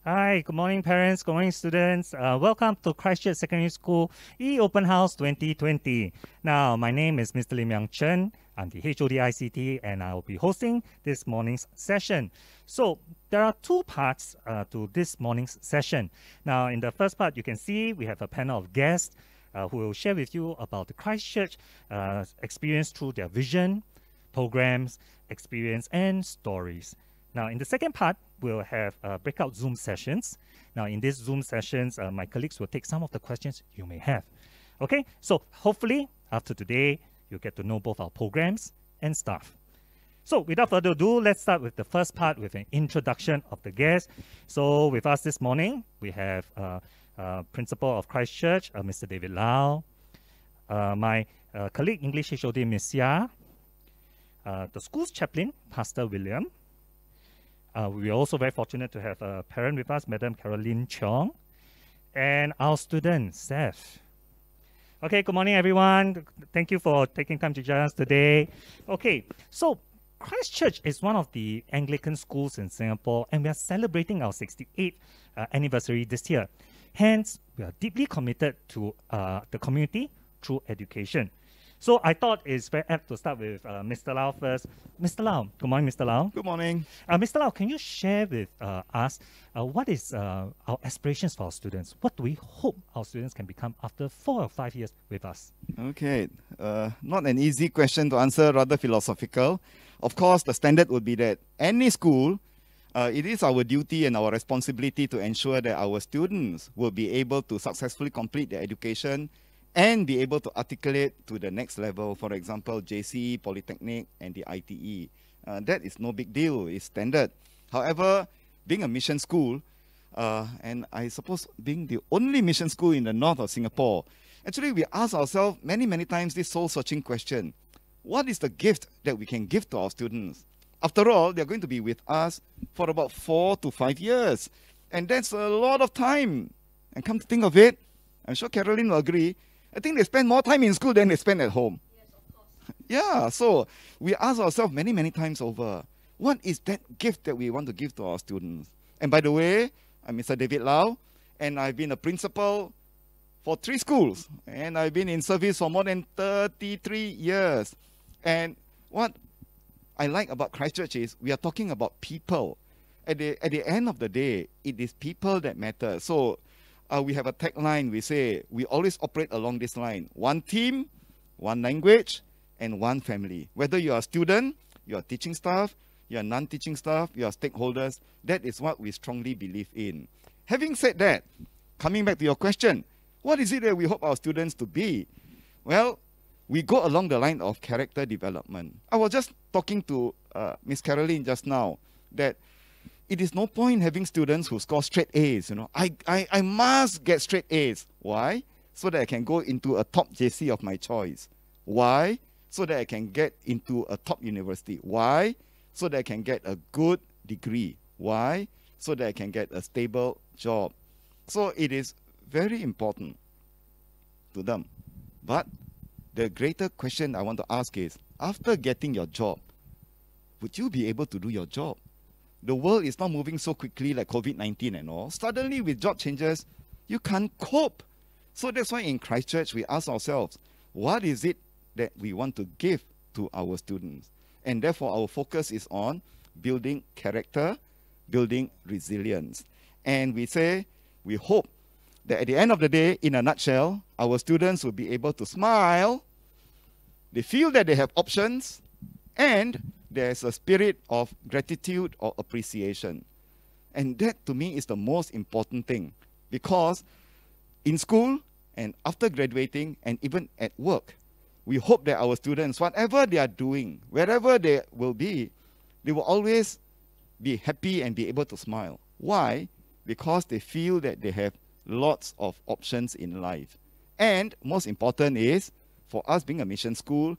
Hi, good morning parents, good morning students. Welcome to Christchurch Secondary School E-Open House 2020. Now, my name is Mr. Lim Yang Chen. I'm the HOD ICT and I will be hosting this morning's session. So, there are two parts to this morning's session. Now, in the first part, you can see we have a panel of guests who will share with you about the Christchurch experience through their vision, programs, experience, and stories. Now, in the second part, we'll have breakout Zoom sessions. Now, in these Zoom sessions, my colleagues will take some of the questions you may have. Okay, so hopefully, after today, you'll get to know both our programs and staff. So, without further ado, let's start with the first part with an introduction of the guests. So, with us this morning, we have Principal of Christchurch, Mr. David Lau, my colleague English HOD, Ms. Xia, the school's chaplain, Pastor William. We are also very fortunate to have a parent with us, Madam Caroline Chong, and our student, Seth. Okay, good morning, everyone. Thank you for taking time to join us today. Okay, so Christchurch is one of the Anglican schools in Singapore, and we are celebrating our 68th anniversary this year. Hence, we are deeply committed to the community through education. So I thought it's very apt to start with Mr. Lau first. Mr. Lau, good morning, Mr. Lau. Good morning. Mr. Lau, can you share with us what is our aspirations for our students? What do we hope our students can become after 4 or 5 years with us? Okay, not an easy question to answer, rather philosophical. Of course, the standard would be that any school, it is our duty and our responsibility to ensure that our students will be able to successfully complete their education and be able to articulate to the next level, for example, JC, Polytechnic, and the ITE. That is no big deal, it's standard. However, being a mission school, and I suppose being the only mission school in the north of Singapore, actually we ask ourselves many times this soul-searching question. What is the gift that we can give to our students? After all, they're going to be with us for about 4 to 5 years. And that's a lot of time. And come to think of it, I'm sure Caroline will agree, I think they spend more time in school than they spend at home. Yes, of course. Yeah, so we ask ourselves many times over, what is that gift that we want to give to our students? And by the way, I'm Mr. David Lau, and I've been a principal for 3 schools, and I've been in service for more than 33 years. And what I like about Christchurch is we are talking about people. At the end of the day, it is people that matter. So we have a tagline, we say, we always operate along this line. One team, one language, and one family. Whether you are a student, you are teaching staff, you are non-teaching staff, you are stakeholders, that is what we strongly believe in. Having said that, coming back to your question, what is it that we hope our students to be? Well, we go along the line of character development. I was just talking to Miss Caroline just now that it is no point having students who score straight A's. You know, I must get straight A's. Why? So that I can go into a top JC of my choice. Why? So that I can get into a top university. Why? So that I can get a good degree. Why? So that I can get a stable job. So it is very important to them. But the greater question I want to ask is, after getting your job, would you be able to do your job? The world is not moving so quickly like COVID-19 and all. Suddenly with job changes, you can't cope. So that's why in Christchurch, we ask ourselves, what is it that we want to give to our students? And therefore, our focus is on building character, building resilience. And we say, we hope that at the end of the day, in a nutshell, our students will be able to smile, they feel that they have options, and there's a spirit of gratitude or appreciation. And that to me is the most important thing, because in school and after graduating and even at work, we hope that our students, whatever they are doing, wherever they will be, they will always be happy and be able to smile. Why? Because they feel that they have lots of options in life. And most important is, for us being a mission school,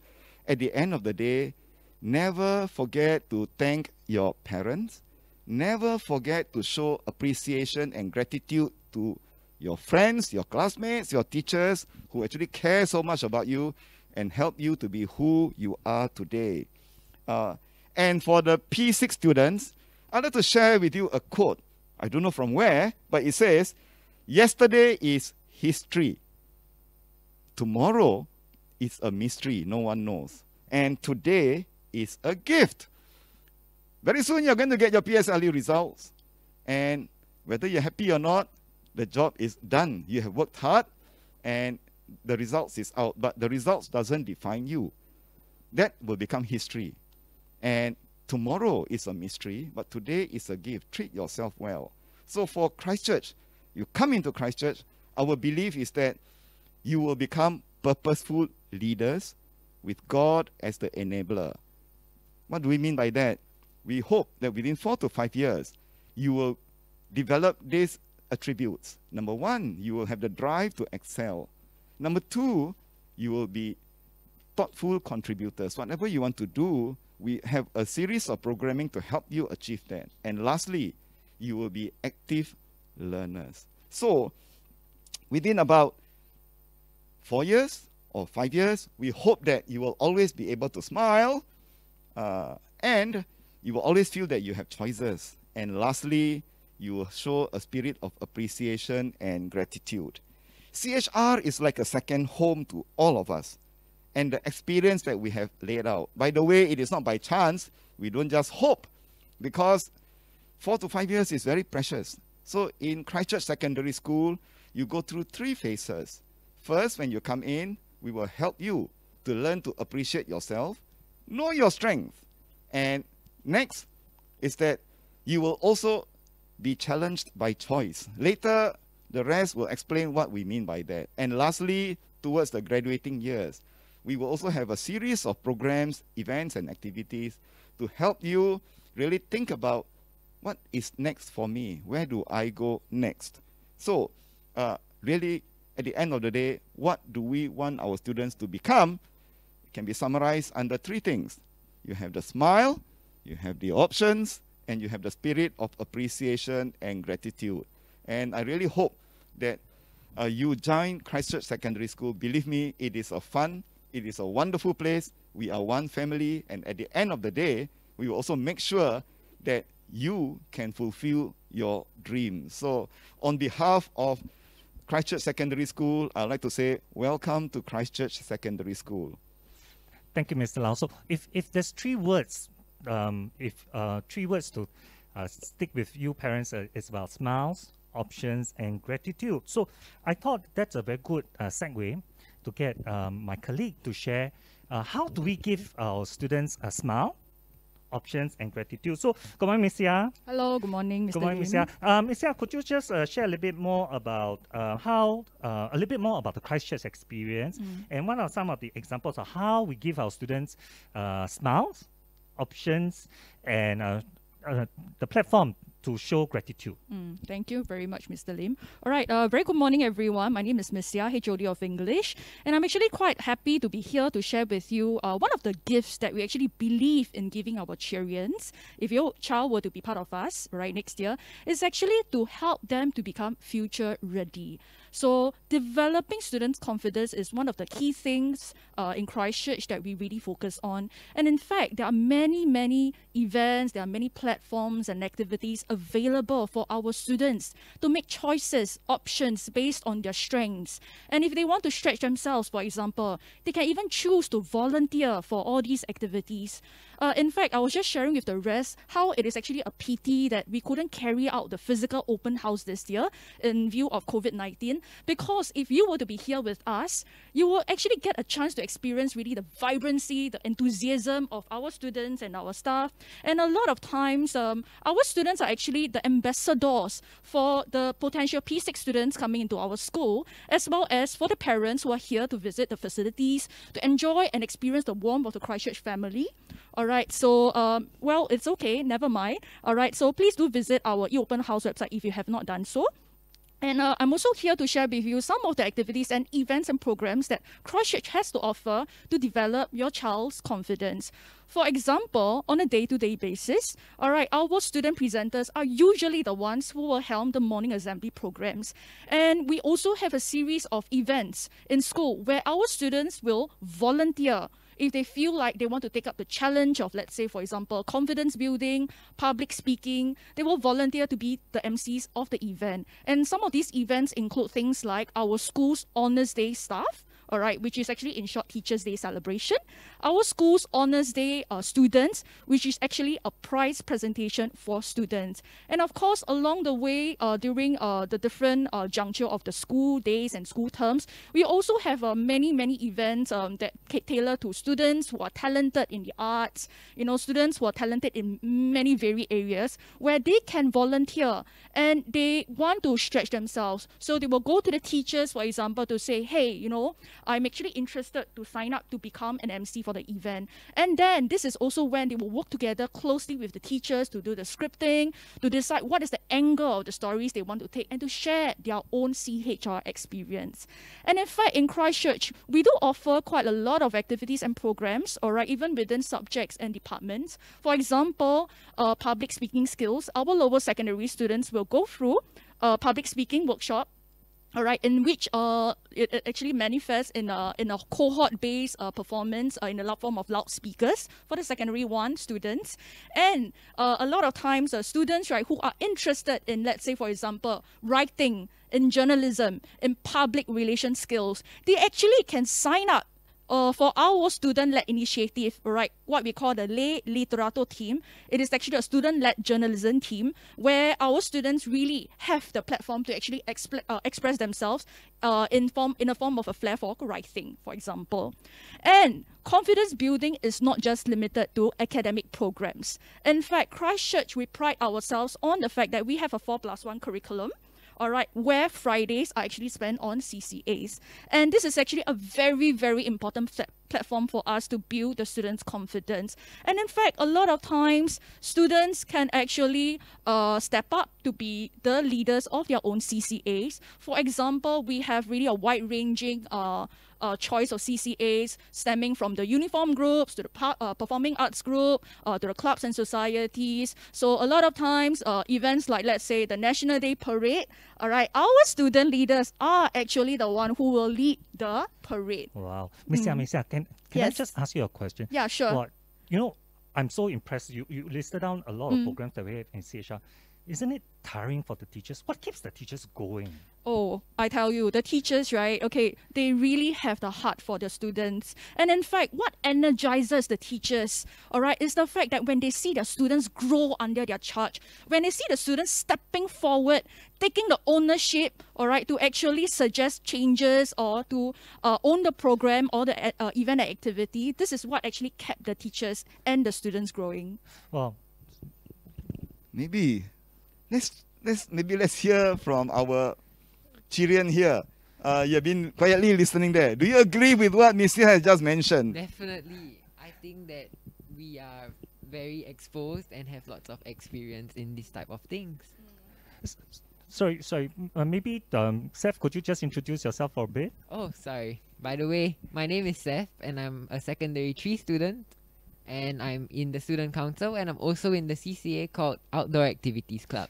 at the end of the day, never forget to thank your parents. Never forget to show appreciation and gratitude to your friends, your classmates, your teachers who actually care so much about you and help you to be who you are today. And for the P6 students, I'd like to share with you a quote I don't know from where, but it says, yesterday is history. Tomorrow is a mystery, no one knows. And today is a gift. Very soon you're going to get your PSLE results. And whether you're happy or not, the job is done. You have worked hard and the results is out. But the results doesn't define you. That will become history. And tomorrow is a mystery, but today is a gift. Treat yourself well. So for Christchurch, you come into Christchurch, our belief is that you will become purposeful leaders with God as the enabler. What do we mean by that? We hope that within 4 to 5 years, you will develop these attributes. Number one, you will have the drive to excel. Number two, you will be thoughtful contributors. Whatever you want to do, we have a series of programming to help you achieve that. And lastly, you will be active learners. So, within about 4 years or 5 years, we hope that you will always be able to smile and you will always feel that you have choices. And lastly, you will show a spirit of appreciation and gratitude. CHR is like a second home to all of us. And the experience that we have laid out. By the way, it is not by chance. We don't just hope, because 4 to 5 years is very precious. So in Christchurch Secondary School, you go through 3 phases. First, when you come in, we will help you to learn to appreciate yourself, know your strength. And next is that you will also be challenged by choice. Later, the rest will explain what we mean by that. And lastly, towards the graduating years, we will also have a series of programs, events, and activities to help you really think about what is next for me? Where do I go next? So, really, at the end of the day, what do we want our students to become? It can be summarized under 3 things. You have the smile, you have the options, and you have the spirit of appreciation and gratitude. And I really hope that you join Christchurch Secondary School. Believe me, it is a fun, it is a wonderful place. We are one family, and at the end of the day, we will also make sure that you can fulfill your dreams. So, on behalf of Christchurch Secondary School, I'd like to say, welcome to Christchurch Secondary School. Thank you, Mr. Lau. So, if there's 3 words, 3 words to stick with you parents, it's about smiles, options, and gratitude. So, I thought that's a very good segue to get my colleague to share how do we give our students a smile, options, and gratitude. So, good morning, Ms. Yah. Hello, good morning, Mr. Good morning, Ms. Yah. Ms. Yah, could you just share a little bit more about the Christchurch experience, and what are some of the examples of how we give our students smiles, options, and the platform to show gratitude? Thank you very much, Mr. Lim. All right, very good morning, everyone. My name is Miss Yah, HOD of English, and I'm actually quite happy to be here to share with you one of the gifts that we actually believe in giving our Cheerians. If your child were to be part of us, right, next year, is actually to help them to become future ready. So developing students' confidence is one of the key things in Christchurch that we really focus on. And in fact, there are many events, there are many platforms and activities available for our students to make choices, options based on their strengths. And if they want to stretch themselves, for example, they can even choose to volunteer for all these activities. In fact, I was just sharing with the rest how it is actually a pity that we couldn't carry out the physical open house this year in view of COVID-19, because if you were to be here with us, you will actually get a chance to experience really the vibrancy, the enthusiasm of our students and our staff. And a lot of times, our students are actually the ambassadors for the potential P6 students coming into our school, as well as for the parents who are here to visit the facilities, to enjoy and experience the warmth of the Christchurch family. All right, so, well, it's okay, never mind. All right, so please do visit our eOpen House website if you have not done so. And I'm also here to share with you some of the activities and events and programs that Christchurch has to offer to develop your child's confidence. For example, on a day-to-day basis, all right, our student presenters are usually the ones who will helm the morning assembly programs. And we also have a series of events in school where our students will volunteer if they feel like they want to take up the challenge of, let's say, for example, confidence building, public speaking, they will volunteer to be the MCs of the event. And some of these events include things like our school's Honours Day staff, all right, which is actually in short Teachers' Day celebration. Our school's Honours Day students, which is actually a prize presentation for students. And of course, along the way, during the different juncture of the school days and school terms, we also have many events that tailor to students who are talented in the arts, students who are talented in many varied areas, where they can volunteer and they want to stretch themselves. So they will go to the teachers, for example, to say, hey, I'm actually interested to sign up to become an MC for the event. And then this is also when they will work together closely with the teachers to do the scripting, to decide what is the angle of the stories they want to take, and to share their own CHR experience. And in fact, in Christchurch, we do offer quite a lot of activities and programs, all right, even within subjects and departments. For example, public speaking skills. Our lower secondary students will go through a public speaking workshop, all right, in which it actually manifests in a cohort-based performance in the form of loudspeakers for the secondary 1 students. And a lot of times students, right, who are interested in, let's say, for example, writing, in journalism, in public relation skills, they actually can sign up for our student-led initiative, right, what we call the Le Literato team. It is actually a student-led journalism team where our students really have the platform to actually express themselves in a form of a flair for writing, for example. And confidence building is not just limited to academic programs. In fact, Christchurch, we pride ourselves on the fact that we have a 4+1 curriculum, all right, where Fridays are actually spent on CCAs. And this is actually a very important platform for us to build the students' confidence. And in fact, a lot of times, students can actually step up to be the leaders of their own CCAs. For example, we have really a wide-ranging choice of CCAs stemming from the uniform groups to the performing arts group to the clubs and societies. So a lot of times events like, let's say, the National Day Parade, all right, our student leaders are actually the one who will lead the parade. Wow. Miss Yamisa, can I just ask you a question? Yeah, sure. Well, I'm so impressed. You listed down a lot of programs that we have in CHR. Isn't it tiring for the teachers? What keeps the teachers going? Oh, I tell you, the teachers, right? Okay, they really have the heart for their students. And in fact, what energizes the teachers, all right, is the fact that when they see their students grow under their charge, when they see the students stepping forward, taking the ownership, all right, to actually suggest changes or to own the program or the event activity, this is what actually kept the teachers and the students growing. Well, maybe let's hear from our Chirian here. You've been quietly listening there. Do you agree with what Missy has just mentioned? Definitely. I think that we are very exposed and have lots of experience in this type of things. Sorry. Maybe Seth, could you just introduce yourself for a bit? Oh, sorry. By the way, my name is Seth and I'm a secondary 3 student. And I'm in the student council and I'm also in the CCA called Outdoor Activities Club.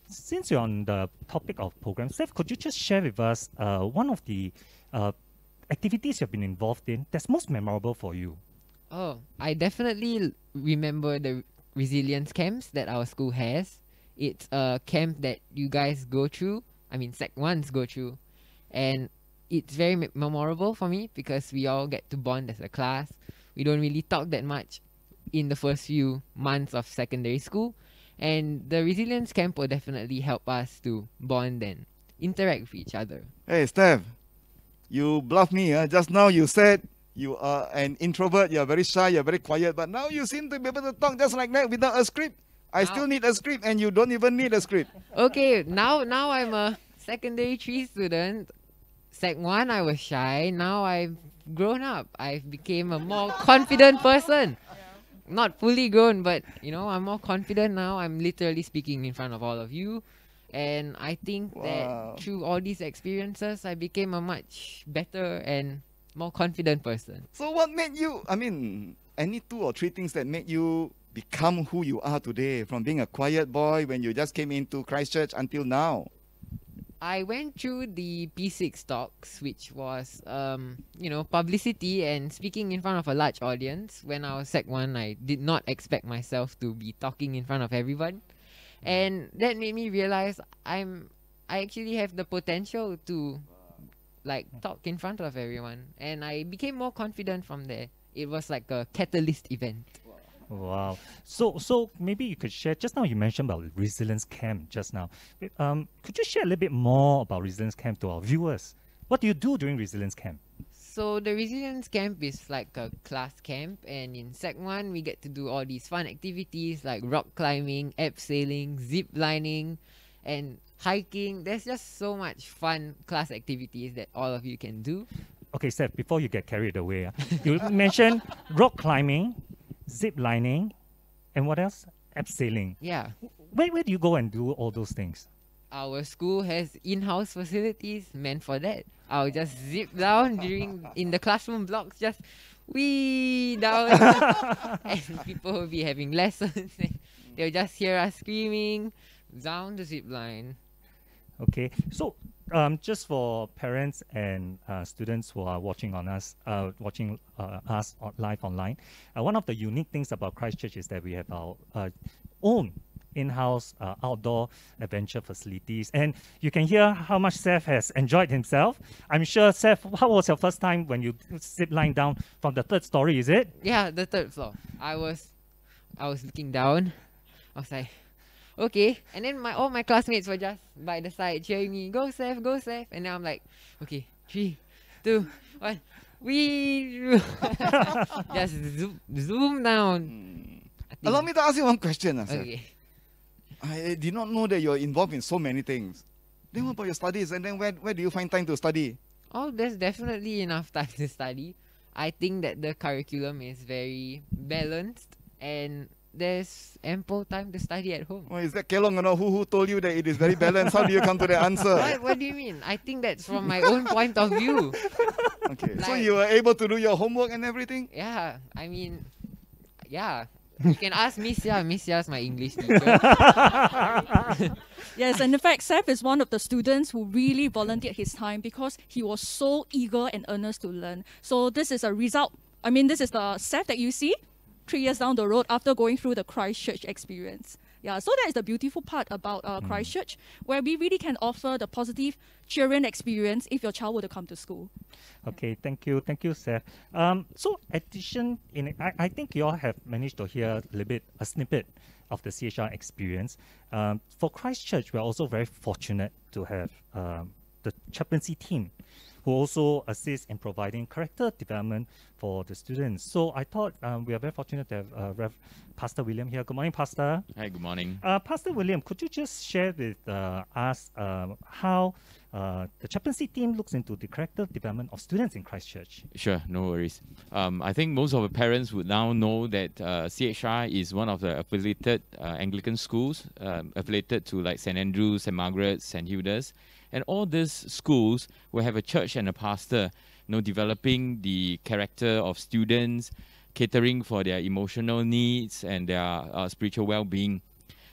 Since you're on the topic of programs, Seth, could you just share with us one of the activities you've been involved in that's most memorable for you? Oh, I definitely remember the resilience camps that our school has. It's a camp that you guys go through, Sec 1s go through. And it's very memorable for me because we all get to bond as a class. We don't really talk that much in the first few months of secondary school. And the resilience camp will definitely help us to bond and interact with each other. Hey, Steph, you bluffed me. Just now you said you are an introvert, you are very shy, you are very quiet, but now you seem to be able to talk just like that without a script. I still need a script and you don't even need a script. Okay, now I'm a secondary 3 student. Sec 1 I was shy, now I've grown up. I've became a more confident person. Not fully grown, but I'm more confident now. I'm literally speaking in front of all of you. And I think that through all these experiences, I became a much better and more confident person. So what made you, any 2 or 3 things that made you become who you are today, from being a quiet boy when you just came into Christchurch until now? I went through the P6 talks, which was, publicity and speaking in front of a large audience. When I was Sec 1, I did not expect myself to be talking in front of everyone. And that made me realize I actually have the potential to talk in front of everyone. And I became more confident from there. It was like a catalyst event. Wow. So maybe you could share, just now you mentioned about Resilience Camp just now. Could you share a little bit more about Resilience Camp to our viewers? What do you do during Resilience Camp? So the Resilience Camp is like a class camp, and in Sec 1 we get to do all these fun activities like rock climbing, abseiling, zip lining, and hiking. There's just so much fun class activities that all of you can do. Okay, Seth, before you get carried away, you mentioned rock climbing, zip lining, and what else? Abseiling. Yeah. Where do you go and do all those things? Our school has in-house facilities meant for that. I'll just zip down in the classroom blocks, just wee down, and people will be having lessons. They'll just hear us screaming down the zip line. Okay, so just for parents and students who are watching us live online, one of the unique things about Christchurch is that we have our own in-house outdoor adventure facilities, and you can hear how much Seth has enjoyed himself. I'm sure, Seth, how was your first time when you zip line down from the 3rd story? Is it? Yeah, the 3rd floor. I was looking down. I was like, okay. And then all my classmates were just by the side cheering me, go Seth, go Seth. And now I'm like, okay, 3, 2, 1, we just zoom down. Allow me to ask you one question. Okay. I did not know that you're involved in so many things. Then what about your studies? And then where do you find time to study? Oh, there's definitely enough time to study. I think that the curriculum is very balanced and there's ample time to study at home. Well, is that Kelong, who told you that it is very balanced? How do you come to the answer? What do you mean? I think that's from my own point of view. Okay, so you were able to do your homework and everything? Yeah, I mean, yeah. You can ask Miss Yia. Miss Yia is my English teacher. Yes, and in fact, Seth is one of the students who really volunteered his time because he was so eager and earnest to learn. So this is a result. I mean, this is the Seth that you see 3 years down the road after going through the Christchurch experience. Yeah, so that is the beautiful part about Christchurch, where we really can offer the positive, cheering experience if your child were to come to school. Okay, thank you, Seth. So I think you all have managed to hear a snippet of the CHR experience. For Christchurch, we're also very fortunate to have the chaplaincy team who also assist in providing character development for the students. So I thought we are very fortunate to have Pastor William here. Good morning, Pastor. Hi, good morning. Pastor William, could you just share with us how the chaplaincy team looks into the character development of students in Christchurch? Sure, no worries. I think most of the parents would now know that CHR is one of the affiliated Anglican schools, affiliated to like St. Andrews, St. Margaret's, St. Hilda's. And all these schools will have a church and a pastor, developing the character of students, catering for their emotional needs and their spiritual well-being.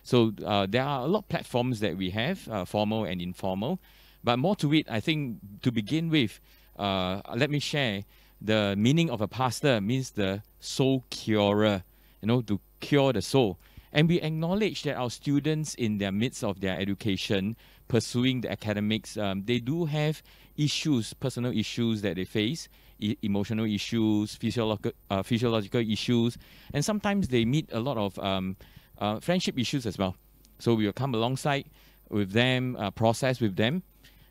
So there are a lot of platforms that we have, formal and informal. But more to it, I think to begin with, let me share the meaning of a pastor means the soul curer, to cure the soul. And we acknowledge that our students in their midst of their education, pursuing the academics, they do have issues, personal issues that they face, emotional issues, physiological issues, and sometimes they meet a lot of friendship issues as well. So we will come alongside with them, process with them.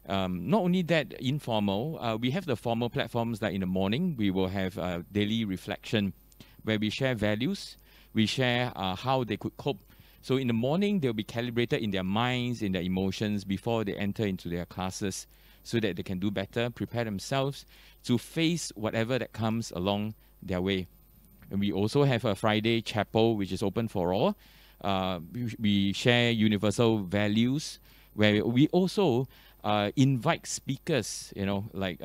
Not only that, informal, we have the formal platforms like in the morning, we will have daily reflection where we share values, we share how they could cope. So in the morning, they'll be calibrated in their minds, in their emotions before they enter into their classes so that they can do better, prepare themselves to face whatever that comes along their way. And we also have a Friday chapel, which is open for all. We share universal values where we also invite speakers, like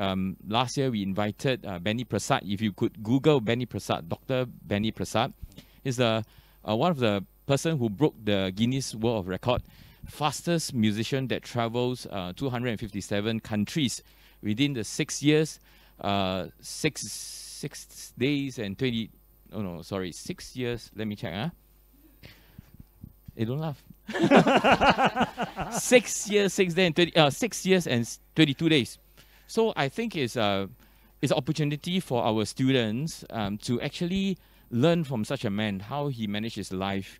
last year we invited Benny Prasad. If you could Google Benny Prasad, Dr. Benny Prasad is one of the person who broke the Guinness World of Record fastest musician that travels 257 countries within the 6 years, 6 days and 20. Oh no, sorry, 6 years. Let me check. Hey, don't laugh. 6 years, 6 days, and 20. 6 years and 22 days. So I think it's an opportunity for our students to actually learn from such a man, how he managed his life,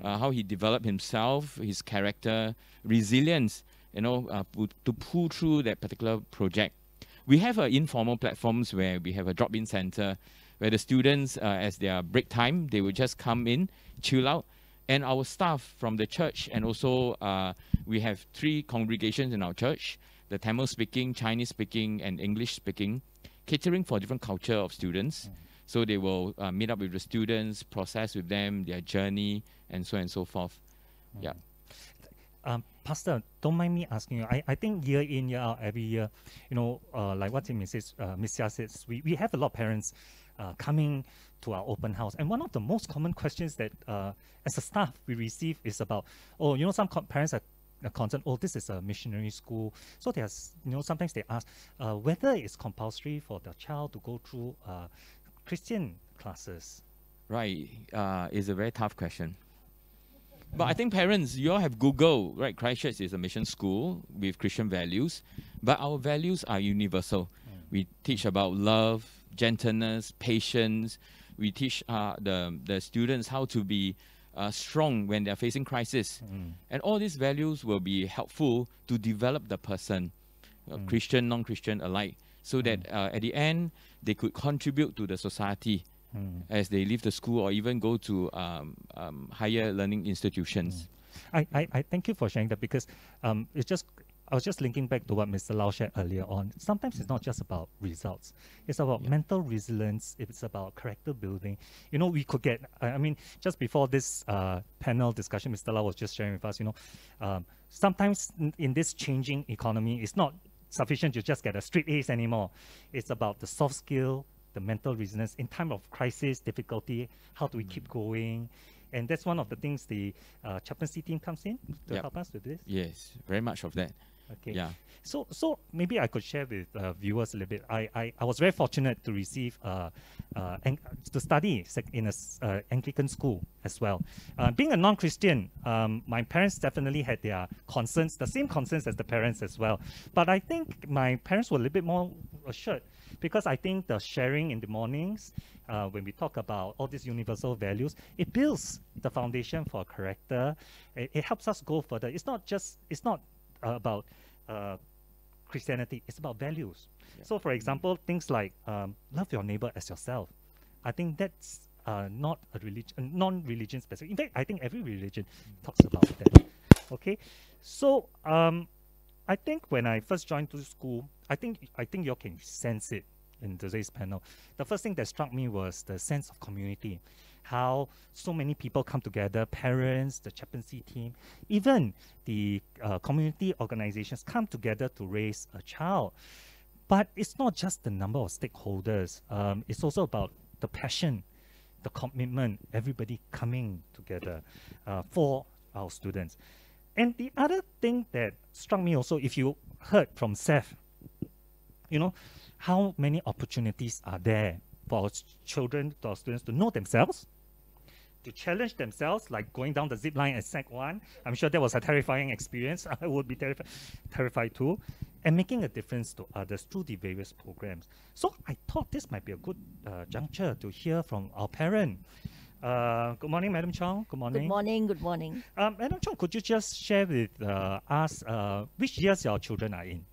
how he developed himself, his character, resilience, to pull through that particular project. We have informal platforms where we have a drop-in center where the students, as their break time, they will just come in, chill out. And our staff from the church, and also we have 3 congregations in our church, the Tamil speaking, Chinese speaking, and English speaking, catering for different culture of students. So they will meet up with the students, process with them their journey, and so on and so forth. Yeah. Pastor, don't mind me asking you. I think year in, year out, every year, like what Miss Sia says, we have a lot of parents coming to our open house. And one of the most common questions that as a staff we receive is about, some parents are concerned, this is a missionary school. So there's, sometimes they ask whether it's compulsory for the child to go through Christian classes. Right. It's a very tough question. But I think parents, you all have Google, right? Christchurch is a mission school with Christian values, but our values are universal. We teach about love, gentleness, patience. We teach the students how to be strong when they're facing crisis. And all these values will be helpful to develop the person, Christian, non-Christian alike, so that at the end, they could contribute to the society as they leave the school or even go to higher learning institutions. I thank you for sharing that, because I was just linking back to what Mr. Lau shared earlier on. Sometimes it's not just about results. It's about mental resilience. It's about character building. We could get, just before this panel discussion, Mr. Lau was just sharing with us, sometimes in this changing economy, it's not sufficient to just get a straight A's anymore. It's about the soft skill, the mental resilience. In time of crisis, difficulty, how do we keep going? And that's one of the things the chaplaincy team comes in to help us with this. Yes, very much of that. Okay. Yeah. So maybe I could share with viewers a little bit. I was very fortunate to receive to study in a Anglican school as well. Being a non-Christian, my parents definitely had their concerns, the same concerns as the parents as well. But I think my parents were a little bit more assured, because I think the sharing in the mornings, when we talk about all these universal values, it builds the foundation for character. It helps us go further. It's not about Christianity, it's about values. So for example, things like love your neighbor as yourself. I think that's not a religion, non-religion specific. In fact, I think every religion talks about that. Okay, so I think when I first joined to school, I think you all can sense it in today's panel. The first thing that struck me was the sense of community, how so many people come together, parents, the chaplaincy team, even the community organizations come together to raise a child. But it's not just the number of stakeholders. It's also about the passion, the commitment, everybody coming together for our students. And the other thing that struck me also, if you heard from Seth, how many opportunities are there for our children, for our students to know themselves, to challenge themselves, like going down the zip line at Sec 1. I'm sure that was a terrifying experience. I would be terrified too. And making a difference to others through the various programs. So I thought this might be a good juncture to hear from our parent. Good morning, Madam Chong. Good morning. Good morning. Good morning. Madam Chong, could you just share with us which years your children are in?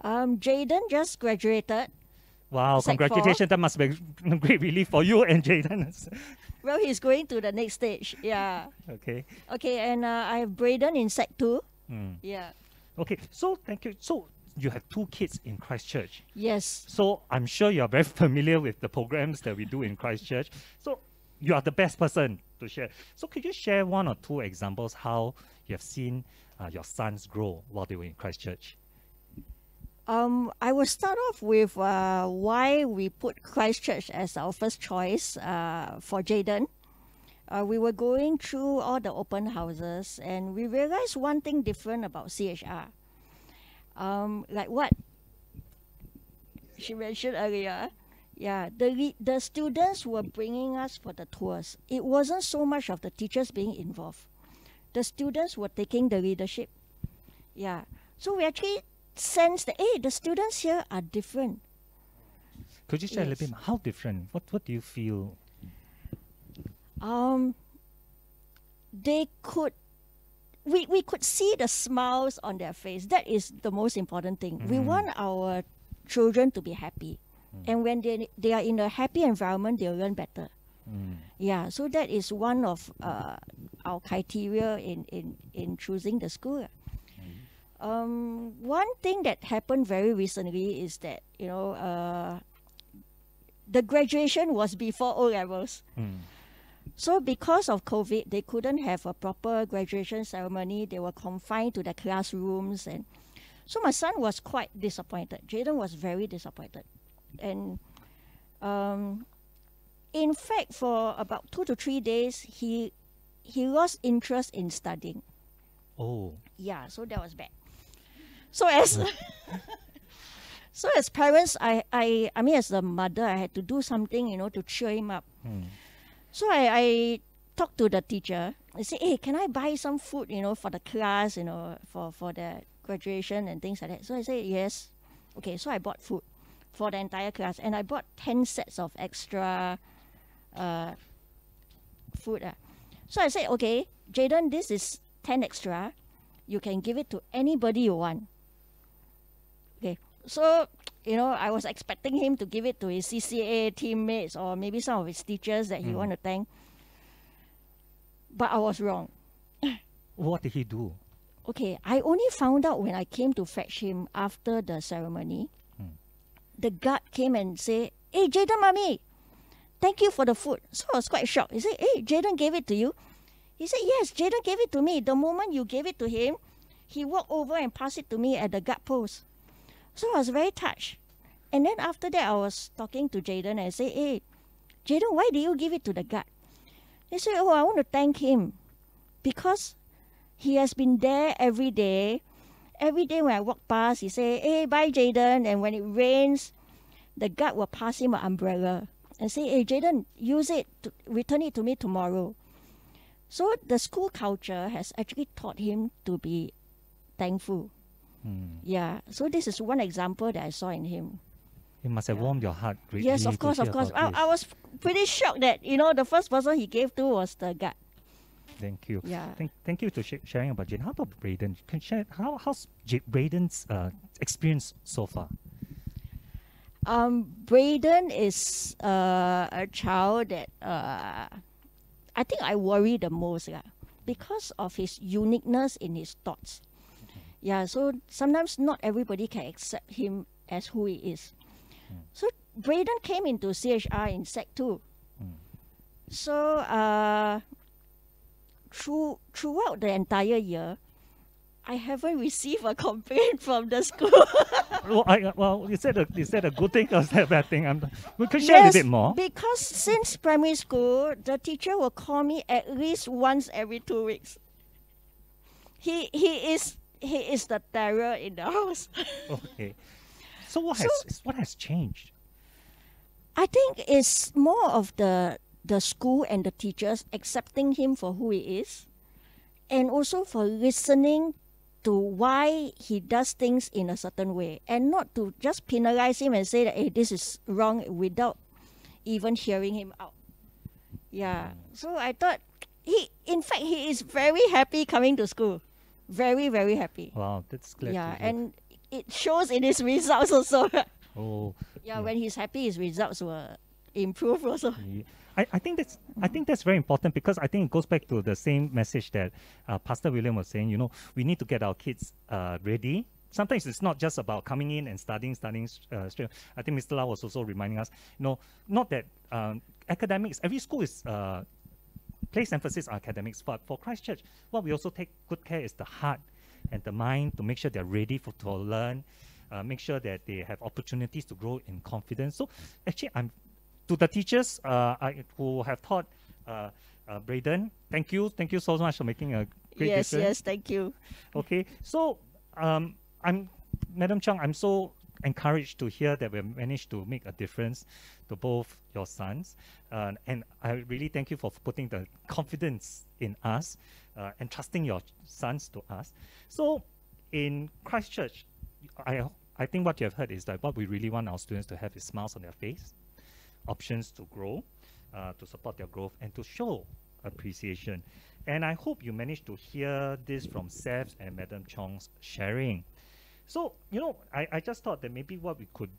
Jaden just graduated. Wow, Sec congratulations. 4. That must be a great relief for you and Jaden. Well, he's going to the next stage. Yeah. Okay. Okay, and I have Braden in Sec 2. Yeah. Okay, so thank you. So you have 2 kids in Christchurch. Yes. So I'm sure you're very familiar with the programs that we do in Christchurch. So you are the best person to share. So could you share 1 or 2 examples how you have seen your sons grow while they were in Christchurch? I will start off with why we put Christchurch as our first choice for Jaden. we were going through all the open houses, and we realized one thing different about CHR. Like what she mentioned earlier, yeah, the students were bringing us for the tours. It wasn't so much of the teachers being involved. The students were taking the leadership. Yeah, so we actually sensed that, hey, the students here are different. Could you share a Yes. little bit how different? What do you feel? They could, we could see the smiles on their face. That is the most important thing. We want our children to be happy. And when they are in a happy environment, they'll learn better. Yeah, so that is one of our criteria in choosing the school. One thing that happened very recently is that, the graduation was before O levels. So because of COVID, they couldn't have a proper graduation ceremony. They were confined to the classrooms, and so my son was quite disappointed. Jaden was very disappointed, and in fact, for about 2 to 3 days, he lost interest in studying. Oh, Yeah, so that was bad. So as so as parents, I mean, as the mother, I had to do something, to cheer him up. So I talked to the teacher. I said, hey, can I buy some food, for the class, for the graduation and things like that. So I said, yes. Okay, so I bought food for the entire class, and I bought 10 sets of extra food. So I said, okay, Jaden, this is 10 extra. You can give it to anybody you want. Okay, so, I was expecting him to give it to his CCA teammates or maybe some of his teachers that he want to thank. But I was wrong. what did he do? Okay, I only found out when I came to fetch him after the ceremony. The guard came and said, hey, Jaden, mommy, thank you for the food. So I was quite shocked. He said, hey, Jaden gave it to you? He said, yes, Jaden gave it to me. The moment you gave it to him, he walked over and passed it to me at the guard post. So I was very touched. And then after that, I was talking to Jaden and I said, hey, Jaden, why did you give it to the guard? He said, oh, I want to thank him because he has been there every day. Every day when I walk past, he say, hey, bye, Jaden. And when it rains, the guard will pass him an umbrella and say, hey, Jaden, use it, return it to me tomorrow. So the school culture has actually taught him to be thankful. Yeah, so this is one example that I saw in him. It must have warmed your heart greatly. Yes, of to course, hear of course. about I was pretty shocked that, the first person he gave to was the guard. this. Thank you. Yeah. Thank you to sharing about Jaden. How about Braden? Can you share how's Braden's experience so far? Braden is a child that I think I worry the most because of his uniqueness in his thoughts. Yeah, so sometimes not everybody can accept him as who he is. So Braden came into CHR in Sec 2. So throughout the entire year, I haven't received a complaint from the school. Is that a good thing or is that a bad thing? We could share a bit more. Because since primary school, the teacher will call me at least once every 2 weeks. He is the terror in the house. Okay. So what has changed? I think it's more of the school and the teachers accepting him for who he is, and also for listening to why he does things in a certain way, and not to just penalize him and say that, hey, this is wrong without even hearing him out. Yeah. So I thought he is very happy coming to school. Very, very happy. Wow, that's glad Yeah, to hear. and it shows in his results also. Oh, Yeah, when he's happy, his results will improve also. yeah. I think that's very important because I think it goes back to the same message that Pastor William was saying. We need to get our kids ready. Sometimes it's not just about coming in and studying straight. I think Mr. Lau was also reminding us, not that academics. Every school is place emphasis on academics, but for Christchurch, what we also take good care is the heart and the mind to make sure they're ready to learn, make sure that they have opportunities to grow in confidence. So actually, to the teachers who have taught Braden, thank you so much for making a great Yes, difference. yes, thank you. Okay, so Madam Chung, I'm so encouraged to hear that we managed to make a difference to both your sons, and I really thank you for putting the confidence in us and trusting your sons to us. So, in Christchurch, I think what you have heard is that what we really want our students to have is smiles on their face, options to grow, to support their growth, and to show appreciation. And I hope you managed to hear this from Seth and Madam Chong's sharing. So, I just thought that maybe what we could,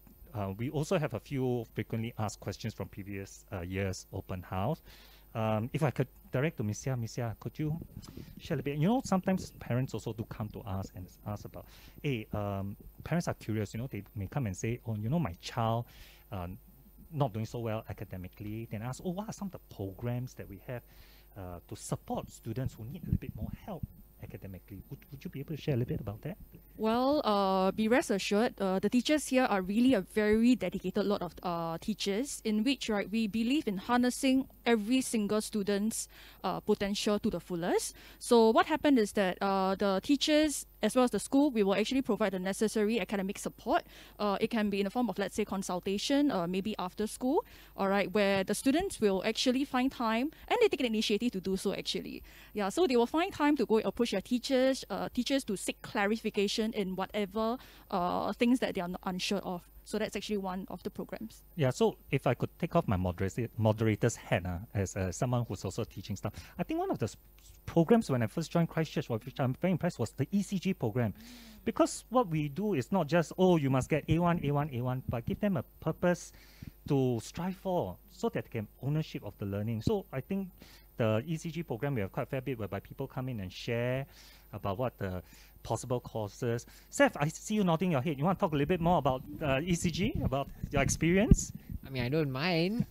we also have a few frequently asked questions from previous years' open house. If I could direct to Miss Sia, could you share a bit? Sometimes parents also do come to us and ask about, hey, parents are curious, they may come and say, oh, my child not doing so well academically. Then ask, oh, what are some of the programs that we have to support students who need a little bit more help academically? Would you be able to share a little bit about that? Well, be rest assured, the teachers here are really a very dedicated lot of teachers, in which we believe in harnessing every single student's potential to the fullest. So what happened is that the teachers as well as the school, we will actually provide the necessary academic support. It can be in the form of, let's say, consultation, maybe after school, all right, where the students will actually find time, and they take an initiative to do so actually. Yeah, so they will find time to go approach their teachers to seek clarification in whatever things that they are unsure of. So that's actually one of the programs. Yeah, so if I could take off my moderator's hat as someone who's also teaching stuff, I think one of the programs when I first joined Christchurch, which I'm very impressed, was the ECG program. Because what we do is not just, oh, you must get A1, A1, A1, but give them a purpose to strive for so that they can ownership of the learning. So I think the ECG program, we have quite a fair bit whereby people come in and share about what the possible courses. Seth, I see you nodding your head. You want to talk a little bit more about ECG, about your experience? I mean, I don't mind.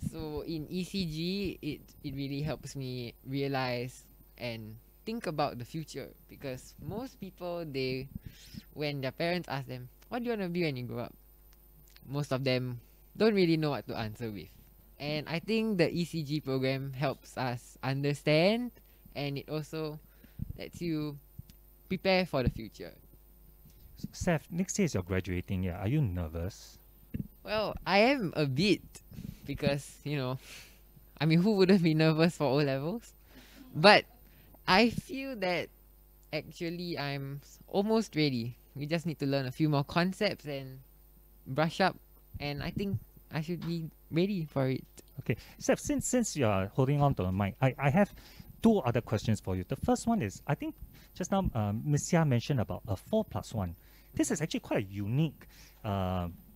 So in ECG, it really helps me realize and think about the future, because most people, when their parents ask them, what do you want to be when you grow up? Most of them don't really know what to answer with. And I think the ECG program helps us understand, and it also lets you prepare for the future. Seth, next year is your graduating year. Are you nervous? Well, I am a bit, because, I mean, who wouldn't be nervous for O-levels? But I feel that actually I'm almost ready. We just need to learn a few more concepts and brush up, and I think I should be ready for it. Okay, Seth, since you are holding on to the mic, I have two other questions for you. The first one is, I think just now Ms. Xia mentioned about a 4+1. This is actually quite a unique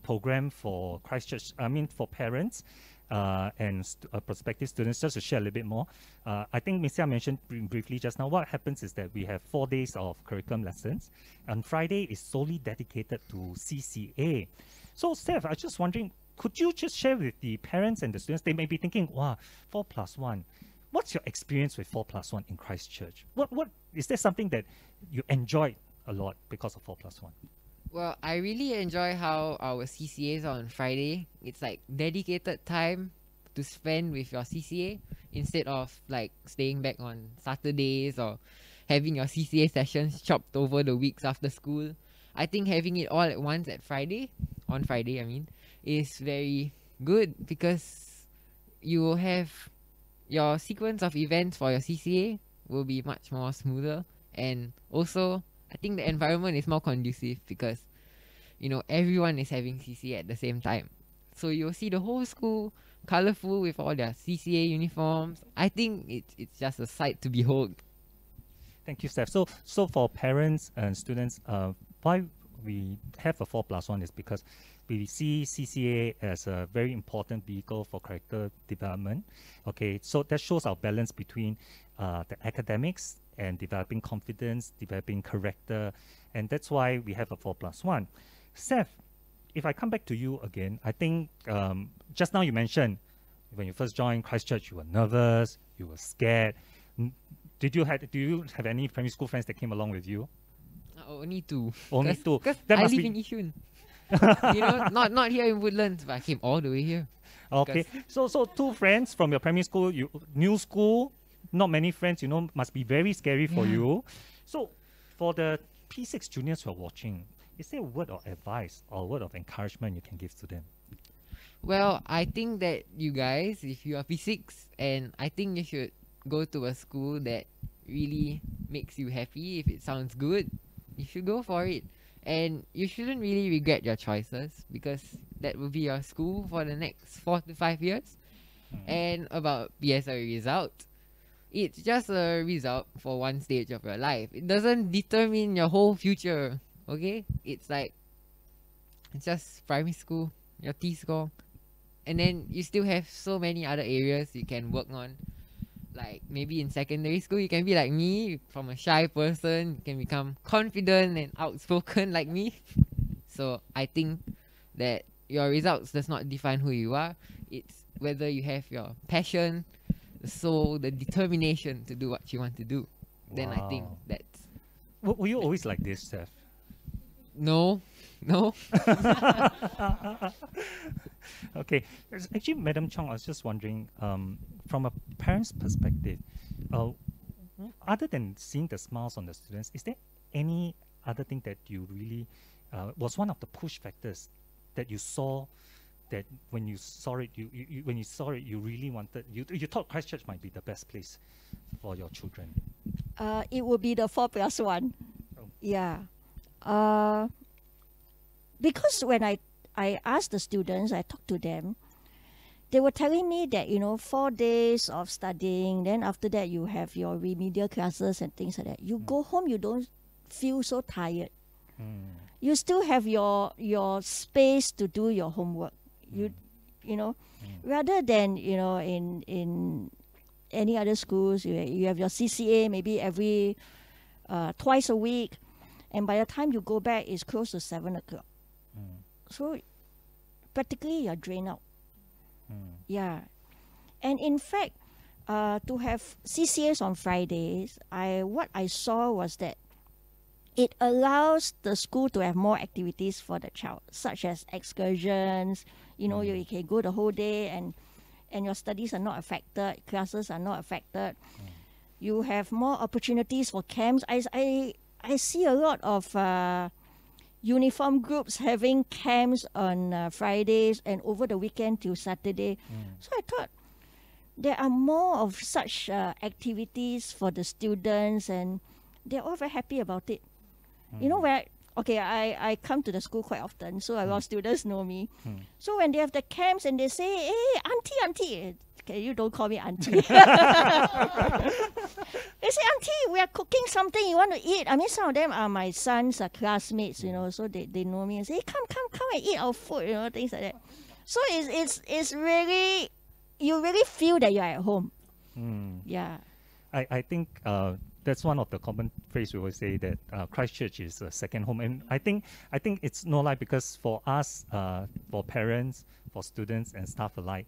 program for Christchurch, for parents and prospective students. Just to share a little bit more, I think Ms. Xia mentioned briefly just now, what happens is that we have 4 days of curriculum lessons, and Friday is solely dedicated to CCA. So Seth, I was just wondering, could you just share with the parents and the students? They may be thinking, wow, 4+1. What's your experience with 4+1 in Christchurch? What is there something that you enjoyed a lot because of 4+1? Well, I really enjoy how our CCAs are on Friday. It's like dedicated time to spend with your CCA instead of like staying back on Saturdays or having your CCA sessions chopped over the weeks after school. I think having it all at once on Friday, is very good, because you will have your sequence of events for your CCA will be much more smoother, and also I think the environment is more conducive because everyone is having CCA at the same time, so you'll see the whole school colorful with all their CCA uniforms. I think it's just a sight to behold. Thank you, Steph. So for parents and students, why we have a 4+1 is because we see CCA as a very important vehicle for character development. Okay, so that shows our balance between the academics and developing confidence, developing character, and that's why we have a 4+1. Seth, if I come back to you again, I think just now you mentioned when you first joined Christchurch, you were nervous, you were scared. Do you have any primary school friends that came along with you? Only two. Only two. Because That I must live be in Yishun. You know, not here in Woodlands, but I came all the way here. Okay, so two friends from your primary school, new school, not many friends, must be very scary for Yeah. you. So for the P6 juniors who are watching, is there a word of advice or a word of encouragement you can give to them? Well, I think that you guys, if you are P6, and I think you should go to a school that really makes you happy. If it sounds good, you should go for it. And you shouldn't really regret your choices, because that will be your school for the next 4 to 5 years. And about PSLE result, it's just a result for one stage of your life. It doesn't determine your whole future, okay? It's just primary school, your T-score. And then you still have so many other areas you can work on. Like maybe in secondary school, you can be like me, from a shy person, you can become confident and outspoken like me. So I think that your results does not define who you are. It's whether you have your passion, the soul, the determination to do what you want to do. Then I think Wow. that's Were you always like this, Steph? no. Okay. Actually, Madam Chong, I was just wondering, from a parent's perspective, other than seeing the smiles on the students, is there any other thing that you really was one of the push factors that you saw, that when you saw it, you really wanted, you thought Christchurch might be the best place for your children? It would be the 4+1. Oh. Yeah. Because when I asked the students, I talked to them, they were telling me that, 4 days of studying, then after that you have your remedial classes and things like that. You go home, you don't feel so tired. You still have your space to do your homework. Rather than, in any other schools, you have your CCA maybe every twice a week, and by the time you go back, it's close to 7 o'clock. So practically you're drained out. Yeah. And in fact, to have CCAs on Fridays, what I saw was that it allows the school to have more activities for the child, such as excursions. You can go the whole day and your studies are not affected, classes are not affected. You have more opportunities for camps. I see a lot of uniform groups having camps on Fridays and over the weekend till Saturday. So I thought there are more of such activities for the students, and they're all very happy about it. I come to the school quite often, so a lot of students know me. So when they have the camps and they say, "Hey, auntie, okay, you don't call me auntie." They say, "Auntie, we are cooking something you want to eat." I mean, some of them are my son's classmates, so they know me and say, "Come and eat our food," things like that. So it's really, you really feel that you're at home. Yeah. I think that's one of the common phrase we always say, that Christchurch is a second home, and I think it's no lie, because for us, for parents, for students and staff alike,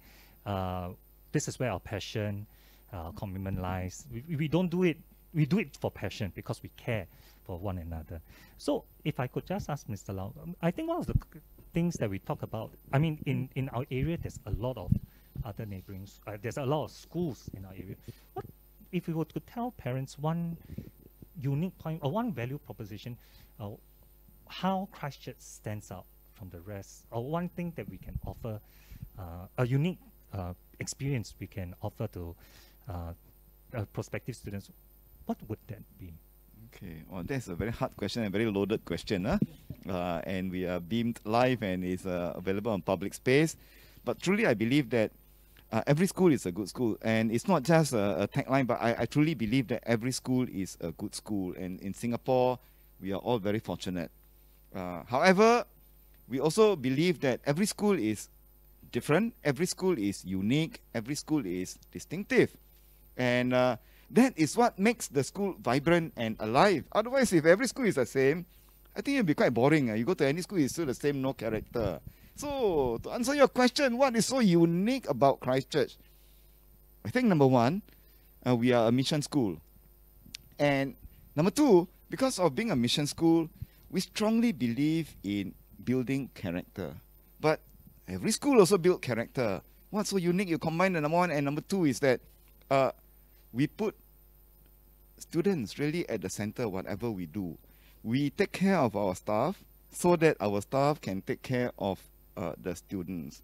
this is where our passion, commitment lies. We don't do it. We do it for passion because we care for one another. So if I could just ask Mr. Lau, I think one of the things that we talk about, I mean, in our area, there's a lot of other neighboring, there's a lot of schools in our area. What if we were to tell parents one unique point or one value proposition, how Christchurch stands out from the rest, or one thing that we can offer, a unique experience we can offer to prospective students, what would that be? Okay, well, that's a very hard question and very loaded question. And we are beamed live and is available on public space. But truly, I believe that every school is a good school. And it's not just a tagline, but I truly believe that every school is a good school. And in Singapore, we are all very fortunate. However, we also believe that every school is different, every school is unique, every school is distinctive. And that is what makes the school vibrant and alive. Otherwise, if every school is the same, I think it'll be quite boring. You go to any school, it's still the same, no character. So, to answer your question, what is so unique about Christchurch? I think number one, we are a mission school. And number two, because of being a mission school, we strongly believe in building character. But every school also build character. What's so unique? You combine the number one and number two is that we put students really at the center whatever we do. We take care of our staff so that our staff can take care of the students.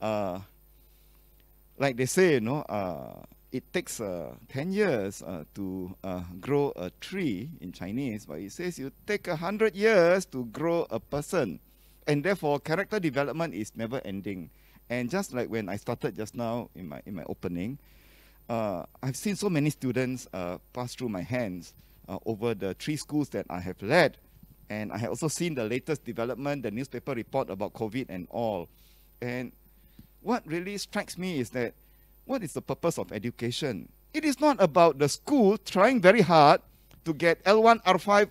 Like they say, you know, it takes 10 years to grow a tree in Chinese, but it says you take 100 years to grow a person. And therefore, character development is never ending. And just like when I started just now in my opening, I've seen so many students pass through my hands over the 3 schools that I have led. And I have also seen the latest development, the newspaper report about COVID and all. And what really strikes me is that what is the purpose of education? It is not about the school trying very hard to get L1, R5,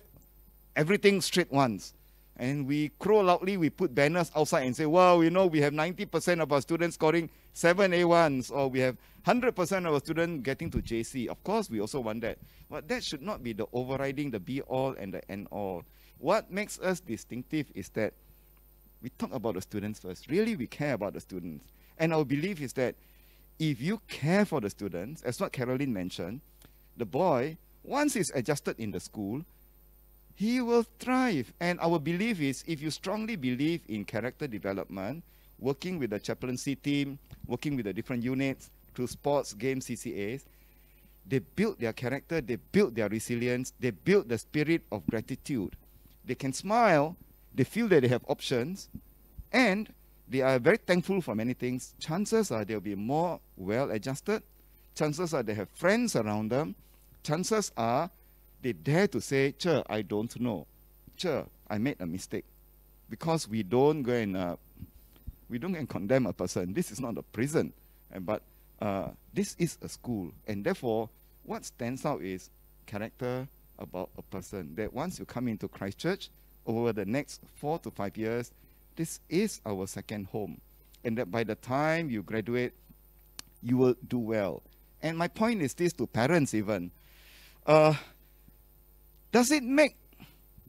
everything straight once. And we crow loudly, we put banners outside and say, wow, you know, we have 90% of our students scoring 7 A1s, or we have 100% of our students getting to JC. Of course, we also want that. But that should not be the overriding, the be-all and the end-all. What makes us distinctive is that we talk about the students first. Really, we care about the students. And our belief is that if you care for the students, as what Caroline mentioned, the boy, once he's adjusted in the school, he will thrive. And our belief is, if you strongly believe in character development, working with the chaplaincy team, working with the different units, through sports, games, CCAs, they build their character, they build their resilience, they build the spirit of gratitude. They can smile, they feel that they have options, and they are very thankful for many things. Chances are they'll be more well-adjusted. Chances are they have friends around them. Chances are they dare to say, Cher, I don't know. Cher, I made a mistake. Because we don't go and condemn a person. This is not a prison. But this is a school. And therefore, what stands out is character about a person. That once you come into Christchurch, over the next 4 to 5 years, this is our second home. And that by the time you graduate, you will do well. And my point is this to parents even. Does it make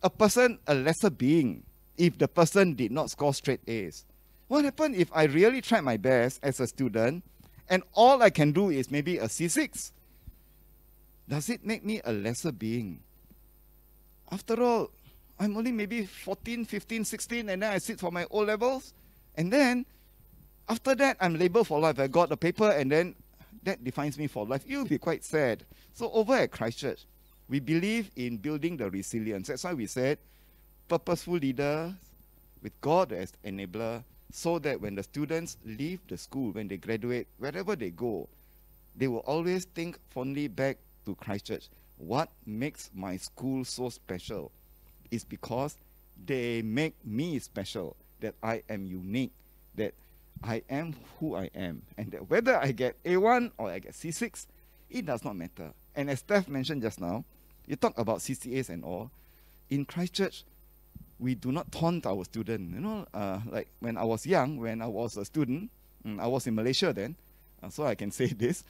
a person a lesser being if the person did not score straight A's? What happens if I really tried my best as a student and all I can do is maybe a C6? Does it make me a lesser being? After all, I'm only maybe 14, 15, 16, and then I sit for my O-levels. And then, after that, I'm labeled for life. I got a paper, and then that defines me for life. You'll be quite sad. So over at Christchurch, we believe in building the resilience. That's why we said, purposeful leaders with God as enabler, so that when the students leave the school, when they graduate, wherever they go, they will always think fondly back to Christchurch. What makes my school so special is because they make me special, that I am unique, that I am who I am, and that whether I get A1 or I get C6, it does not matter. And as Steph mentioned just now, you talk about CCAs and all. In Christchurch, we do not taunt our students. You know, like when I was young, when I was a student, I was in Malaysia then, so I can say this.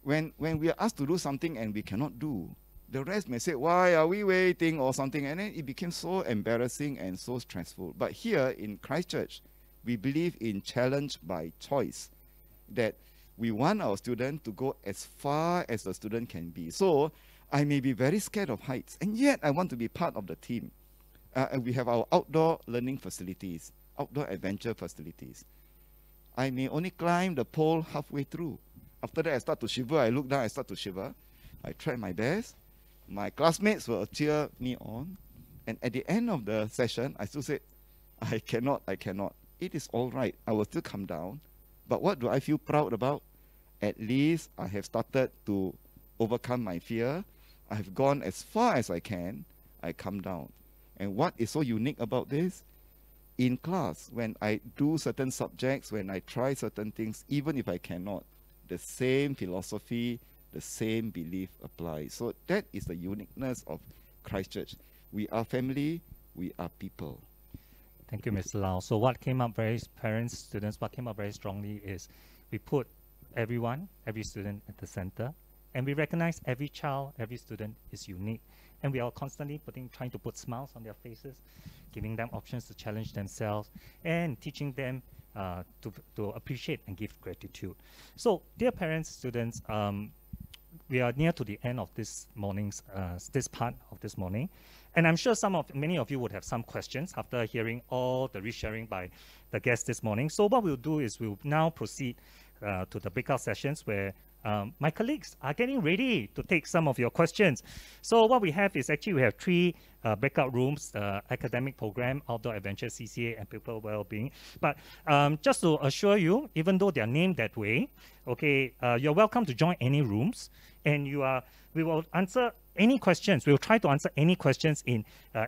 When we are asked to do something and we cannot do, the rest may say, why are we waiting or something? And then it became so embarrassing and so stressful. But here in Christchurch, we believe in challenge by choice, that we want our student to go as far as the student can be. So I may be very scared of heights, and yet I want to be part of the team. And we have our outdoor learning facilities, outdoor adventure facilities. I may only climb the pole halfway through. After that, I start to shiver. I look down, I start to shiver. I try my best. My classmates will cheer me on. And at the end of the session, I still say, I cannot. It is all right. I will still come down. But what do I feel proud about? At least I have started to overcome my fear. I have gone as far as I can. I come down. And what is so unique about this? In class, when I do certain subjects, when I try certain things, even if I cannot, the same philosophy, the same belief applies. So that is the uniqueness of Christchurch. We are family, we are people. Thank you, Mr. Lau. So what came up parents, students, what came up very strongly is we put everyone, every student at the center, and we recognize every child, every student is unique. And we are constantly trying to put smiles on their faces, giving them options to challenge themselves, and teaching them to appreciate and give gratitude. So, dear parents, students, we are near to the end of this morning's this part of this morning, and I'm sure many of you would have some questions after hearing all the resharing by the guests this morning. So what we'll do is we'll now proceed to the breakout sessions where my colleagues are getting ready to take some of your questions. So what we have is actually we have 3 breakout rooms: academic program, outdoor adventure, CCA, and people well-being. But just to assure you, even though they are named that way, okay, you're welcome to join any rooms, and we will answer any questions. We'll try to answer any questions in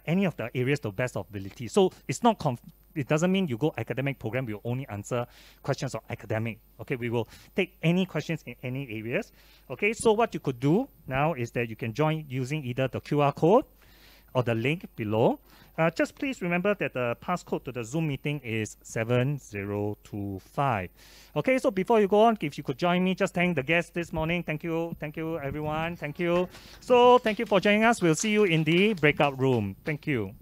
any of the areas to the best of ability. So it's not it doesn't mean you go academic program, we'll only answer questions on academic. Okay, we will take any questions in any areas. Okay, so what you could do now is that you can join using either the QR code or the link below. Just please remember that the passcode to the Zoom meeting is 7025. Okay, so before you go on, if you could join me, just thank the guests this morning. Thank you everyone. Thank you. So thank you for joining us. We'll see you in the breakout room. Thank you.